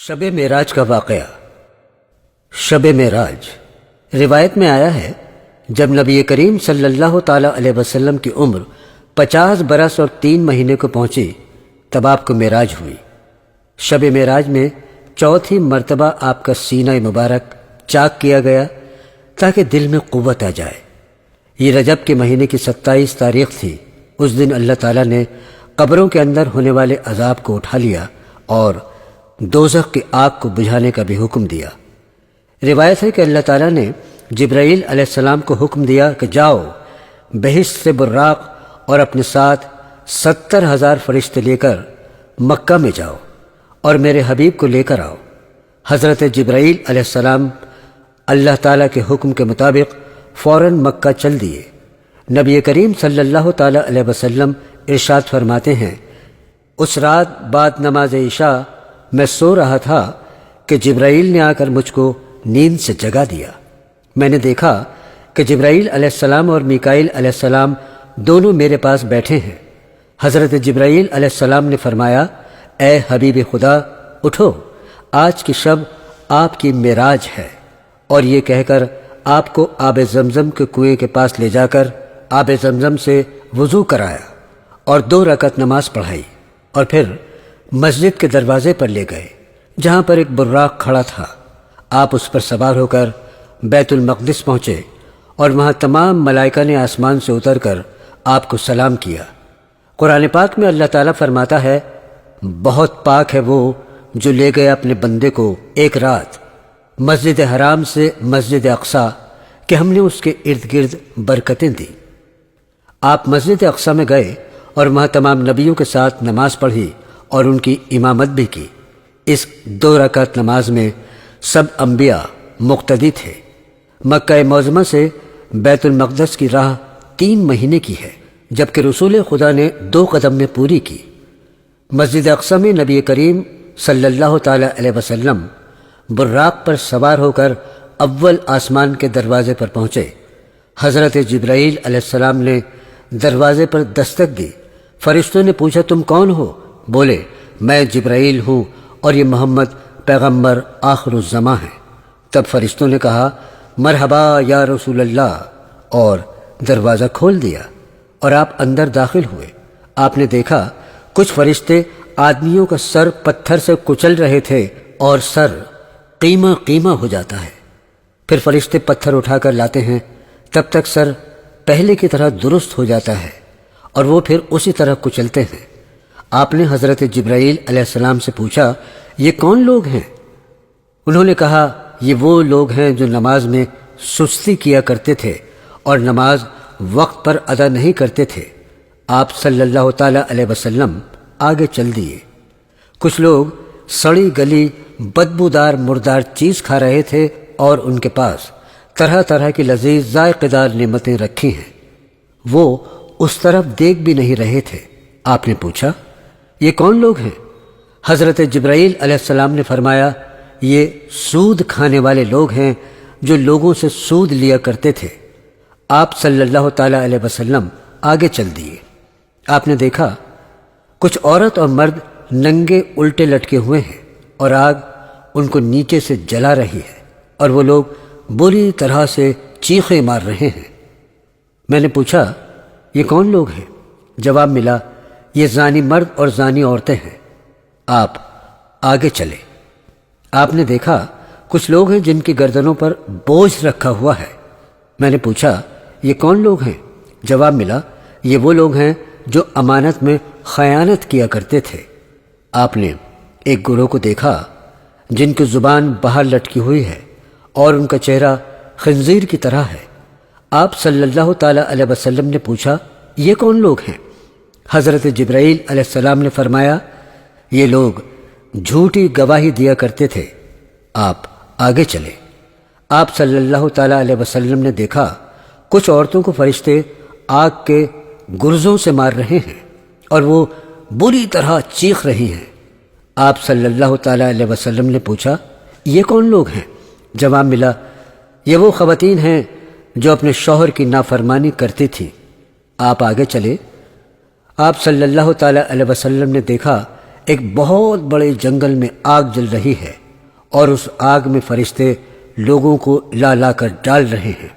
شب معراج کا واقعہ۔ شب معراج روایت میں آیا ہے جب نبی کریم صلی اللہ تعالی علیہ وسلم کی عمر 50 برس اور 3 مہینے کو پہنچی تب آپ کو معراج ہوئی۔ شب معراج میں چوتھی مرتبہ آپ کا سینہ مبارک چاک کیا گیا تاکہ دل میں قوت آ جائے۔ یہ رجب کے مہینے کی 27 تاریخ تھی۔ اس دن اللہ تعالیٰ نے قبروں کے اندر ہونے والے عذاب کو اٹھا لیا اور دوزخ کی آگ کو بجھانے کا بھی حکم دیا۔ روایت ہے کہ اللہ تعالیٰ نے جبرائیل علیہ السلام کو حکم دیا کہ جاؤ بہشت سے براق اور اپنے ساتھ 70,000 فرشتے لے کر مکہ میں جاؤ اور میرے حبیب کو لے کر آؤ۔ حضرت جبرائیل علیہ السلام اللہ تعالیٰ کے حکم کے مطابق فوراً مکہ چل دیے۔ نبی کریم صلی اللہ تعالیٰ علیہ وسلم ارشاد فرماتے ہیں، اس رات بعد نماز عشاء میں سو رہا تھا کہ جبرائیل نے آ کر مجھ کو نیند سے جگا دیا۔ میں نے دیکھا کہ جبرائیل علیہ السلام اور میکائیل علیہ السلام دونوں میرے پاس بیٹھے ہیں۔ حضرت جبرائیل علیہ السلام نے فرمایا، اے حبیب خدا اٹھو، آج کی شب آپ کی معراج ہے، اور یہ کہہ کر آپ کو آب زمزم کے کنویں کے پاس لے جا کر آب زمزم سے وضو کرایا اور 2 رکعت نماز پڑھائی، اور پھر مسجد کے دروازے پر لے گئے جہاں پر ایک براق کھڑا تھا۔ آپ اس پر سوار ہو کر بیت المقدس پہنچے اور وہاں تمام ملائکہ نے آسمان سے اتر کر آپ کو سلام کیا۔ قرآن پاک میں اللہ تعالیٰ فرماتا ہے، بہت پاک ہے وہ جو لے گئے اپنے بندے کو ایک رات مسجد حرام سے مسجد اقصیٰ کہ ہم نے اس کے ارد گرد برکتیں دی۔ آپ مسجد اقصیٰ میں گئے اور وہاں تمام نبیوں کے ساتھ نماز پڑھی اور ان کی امامت بھی کی۔ اس 2 رکعت نماز میں سب انبیاء مقتدی تھے۔ مکہ معظمہ سے بیت المقدس کی راہ 3 مہینے کی ہے، جبکہ رسول خدا نے 2 قدم میں پوری کی۔ مسجد اقصیٰ میں نبی کریم صلی اللہ تعالی علیہ وسلم براق پر سوار ہو کر اول آسمان کے دروازے پر پہنچے۔ حضرت جبرائیل علیہ السلام نے دروازے پر دستک دی۔ فرشتوں نے پوچھا، تم کون ہو؟ بولے، میں جبرائیل ہوں اور یہ محمد پیغمبر آخر الزماں ہیں۔ تب فرشتوں نے کہا، مرحبا یا رسول اللہ، اور دروازہ کھول دیا اور آپ اندر داخل ہوئے۔ آپ نے دیکھا کچھ فرشتے آدمیوں کا سر پتھر سے کچل رہے تھے اور سر قیمہ قیمہ ہو جاتا ہے۔ پھر فرشتے پتھر اٹھا کر لاتے ہیں، تب تک سر پہلے کی طرح درست ہو جاتا ہے اور وہ پھر اسی طرح کچلتے ہیں۔ آپ نے حضرت جبرائیل علیہ السلام سے پوچھا، یہ کون لوگ ہیں؟ انہوں نے کہا، یہ وہ لوگ ہیں جو نماز میں سستی کیا کرتے تھے اور نماز وقت پر ادا نہیں کرتے تھے۔ آپ صلی اللہ تعالی علیہ وسلم آگے چل دیے۔ کچھ لوگ سڑی گلی بدبودار مردار چیز کھا رہے تھے اور ان کے پاس طرح طرح کی لذیذ ذائقہ دار نعمتیں رکھی ہیں۔ وہ اس طرف دیکھ بھی نہیں رہے تھے۔ آپ نے پوچھا، یہ کون لوگ ہیں؟ حضرت جبرائیل علیہ السلام نے فرمایا، یہ سود کھانے والے لوگ ہیں جو لوگوں سے سود لیا کرتے تھے۔ آپ صلی اللہ تعالی علیہ وسلم آگے چل دیے۔ آپ نے دیکھا کچھ عورت اور مرد ننگے الٹے لٹکے ہوئے ہیں اور آگ ان کو نیچے سے جلا رہی ہے اور وہ لوگ بری طرح سے چیخیں مار رہے ہیں۔ میں نے پوچھا، یہ کون لوگ ہیں؟ جواب ملا، یہ زانی مرد اور زانی عورتیں ہیں۔ آپ آگے چلے۔ آپ نے دیکھا کچھ لوگ ہیں جن کی گردنوں پر بوجھ رکھا ہوا ہے۔ میں نے پوچھا، یہ کون لوگ ہیں؟ جواب ملا، یہ وہ لوگ ہیں جو امانت میں خیانت کیا کرتے تھے۔ آپ نے ایک گروہ کو دیکھا جن کی زبان باہر لٹکی ہوئی ہے اور ان کا چہرہ خنزیر کی طرح ہے۔ آپ صلی اللہ تعالی علیہ وسلم نے پوچھا، یہ کون لوگ ہیں؟ حضرت جبرائیل علیہ السلام نے فرمایا، یہ لوگ جھوٹی گواہی دیا کرتے تھے۔ آپ آگے چلے۔ آپ صلی اللہ تعالی علیہ وسلم نے دیکھا کچھ عورتوں کو فرشتے آگ کے گرزوں سے مار رہے ہیں اور وہ بری طرح چیخ رہی ہیں۔ آپ صلی اللہ تعالی علیہ وسلم نے پوچھا، یہ کون لوگ ہیں؟ جواب ملا، یہ وہ خواتین ہیں جو اپنے شوہر کی نافرمانی کرتی تھی۔ آپ آگے چلے۔ آپ صلی اللہ تعالی علیہ وسلم نے دیکھا ایک بہت بڑے جنگل میں آگ جل رہی ہے اور اس آگ میں فرشتے لوگوں کو لا لا کر ڈال رہے ہیں۔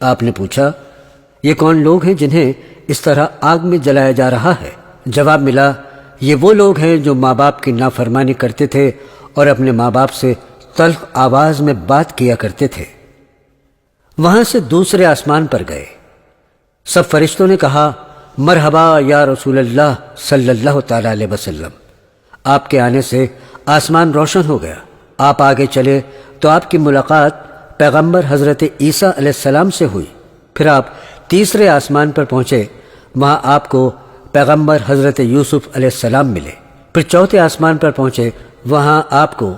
آپ نے پوچھا، یہ کون لوگ ہیں جنہیں اس طرح آگ میں جلایا جا رہا ہے؟ جواب ملا، یہ وہ لوگ ہیں جو ماں باپ کی نافرمانی کرتے تھے اور اپنے ماں باپ سے تلخ آواز میں بات کیا کرتے تھے۔ وہاں سے دوسرے آسمان پر گئے۔ سب فرشتوں نے کہا، مرحبا یا رسول اللہ صلی اللہ تعالی علیہ وسلم۔ آپ کے آنے سے آسمان روشن ہو گیا۔ آپ آگے چلے تو آپ کی ملاقات پیغمبر حضرت عیسیٰ علیہ السلام سے ہوئی۔ پھر آپ تیسرے آسمان پر پہنچے، وہاں آپ کو پیغمبر حضرت یوسف علیہ السلام ملے۔ پھر چوتھے آسمان پر پہنچے، وہاں آپ کو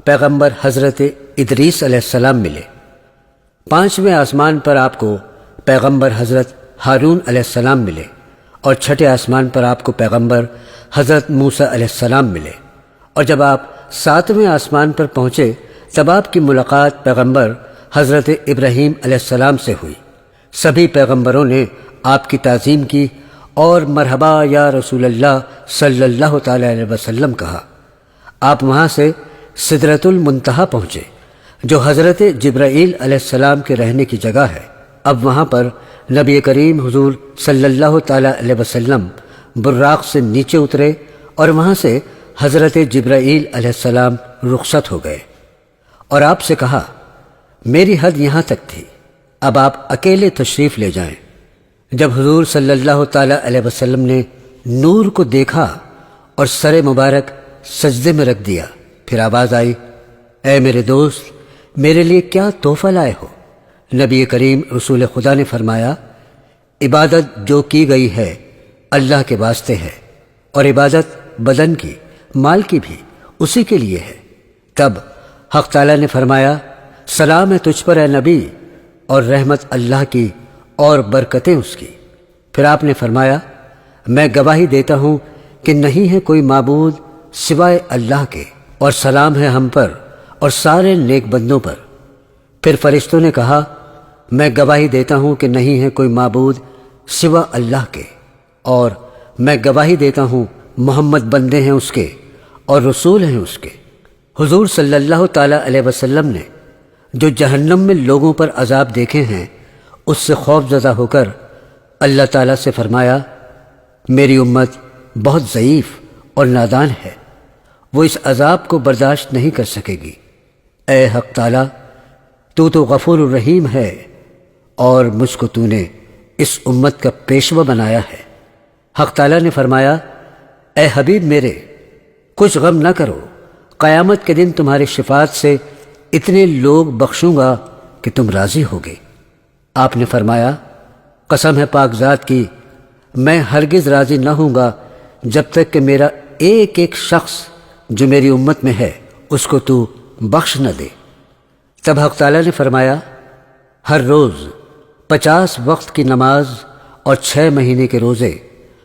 پیغمبر حضرت ادریس علیہ السلام ملے۔ پانچویں آسمان پر آپ کو پیغمبر حضرت ہارون علیہ السلام ملے، اور چھٹے آسمان پر آپ کو پیغمبر حضرت موسیٰ علیہ السلام ملے۔ اور جب آپ ساتویں آسمان پر پہنچے تب آپ کی ملاقات پیغمبر حضرت ابراہیم علیہ السلام سے ہوئی۔ سبھی پیغمبروں نے آپ کی تعظیم کی اور مرحبا یا رسول اللہ صلی اللہ تعالی علیہ وسلم کہا۔ آپ وہاں سے سدرۃ المنتہا پہنچے، جو حضرت جبرائیل علیہ السلام کے رہنے کی جگہ ہے۔ اب وہاں پر نبی کریم حضور صلی اللہ تعالی علیہ وسلم براق سے نیچے اترے اور وہاں سے حضرت جبرائیل علیہ السلام رخصت ہو گئے اور آپ سے کہا، میری حد یہاں تک تھی، اب آپ اکیلے تشریف لے جائیں۔ جب حضور صلی اللہ تعالی علیہ وسلم نے نور کو دیکھا اور سر مبارک سجدے میں رکھ دیا، پھر آواز آئی، اے میرے دوست، میرے لیے کیا تحفہ لائے ہو؟ نبی کریم رسول خدا نے فرمایا، عبادت جو کی گئی ہے اللہ کے واسطے ہے، اور عبادت بدن کی، مال کی بھی اسی کے لیے ہے۔ تب حق تعالیٰ نے فرمایا، سلام ہے تجھ پر اے نبی، اور رحمت اللہ کی اور برکتیں اس کی۔ پھر آپ نے فرمایا، میں گواہی دیتا ہوں کہ نہیں ہے کوئی معبود سوائے اللہ کے، اور سلام ہے ہم پر اور سارے نیک بندوں پر۔ پھر فرشتوں نے کہا، میں گواہی دیتا ہوں کہ نہیں ہے کوئی معبود سوا اللہ کے، اور میں گواہی دیتا ہوں محمد بندے ہیں اس کے اور رسول ہیں اس کے۔ حضور صلی اللہ تعالی علیہ وسلم نے جو جہنم میں لوگوں پر عذاب دیکھے ہیں، اس سے خوف زدہ ہو کر اللہ تعالیٰ سے فرمایا، میری امت بہت ضعیف اور نادان ہے، وہ اس عذاب کو برداشت نہیں کر سکے گی۔ اے حق تعالیٰ، تو غفور الرحیم ہے، اور مجھ کو تو نے اس امت کا پیشوا بنایا ہے۔ حق تعالیٰ نے فرمایا، اے حبیب میرے، کچھ غم نہ کرو، قیامت کے دن تمہاری شفاعت سے اتنے لوگ بخشوں گا کہ تم راضی ہوگے۔ آپ نے فرمایا، قسم ہے پاک ذات کی، میں ہرگز راضی نہ ہوں گا جب تک کہ میرا ایک ایک شخص جو میری امت میں ہے اس کو تو بخش نہ دے۔ تب حق تعالیٰ نے فرمایا، ہر روز 50 وقت کی نماز اور 6 مہینے کے روزے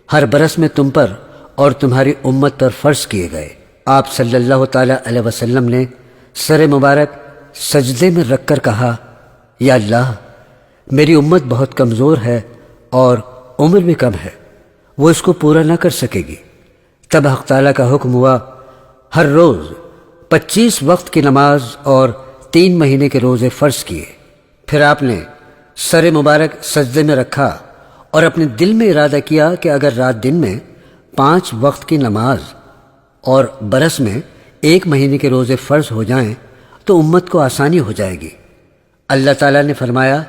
ہر برس میں تم پر اور تمہاری امت پر فرض کیے گئے۔ آپ صلی اللہ تعالی علیہ وسلم نے سر مبارک سجدے میں رکھ کر کہا، یا اللہ، میری امت بہت کمزور ہے اور عمر بھی کم ہے، وہ اس کو پورا نہ کر سکے گی۔ تب حق تعالیٰ کا حکم ہوا، ہر روز 25 وقت کی نماز اور 3 مہینے کے روزے فرض کیے۔ پھر آپ نے سر مبارک سجدے میں رکھا اور اپنے دل میں ارادہ کیا کہ اگر رات دن میں 5 وقت کی نماز اور برس میں 1 مہینے کے روزے فرض ہو جائیں تو امت کو آسانی ہو جائے گی۔ اللہ تعالیٰ نے فرمایا،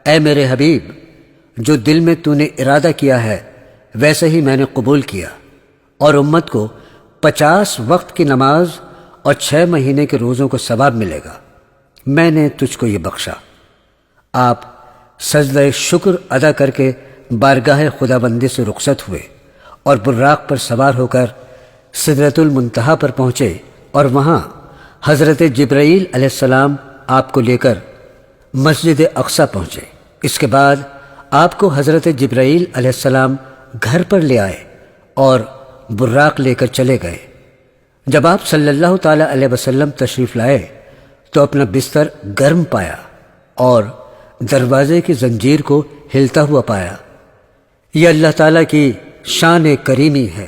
اے میرے حبیب، جو دل میں تو نے ارادہ کیا ہے ویسے ہی میں نے قبول کیا، اور امت کو 50 وقت کی نماز اور 6 مہینے کے روزوں کو ثواب ملے گا۔ میں نے تجھ کو یہ بخشا۔ آپ سجدہ شکر ادا کر کے بارگاہ خدا بندی سے رخصت ہوئے اور براق پر سوار ہو کر سدرۃ المنتہا پر پہنچے، اور وہاں حضرت جبرائیل علیہ السلام آپ کو لے کر مسجد اقصی پہنچے۔ اس کے بعد آپ کو حضرت جبرائیل علیہ السلام گھر پر لے آئے اور براق لے کر چلے گئے۔ جب آپ صلی اللہ تعالی علیہ وسلم تشریف لائے تو اپنا بستر گرم پایا اور دروازے کی زنجیر کو ہلتا ہوا پایا۔ یہ اللہ تعالیٰ کی شان کریمی ہے۔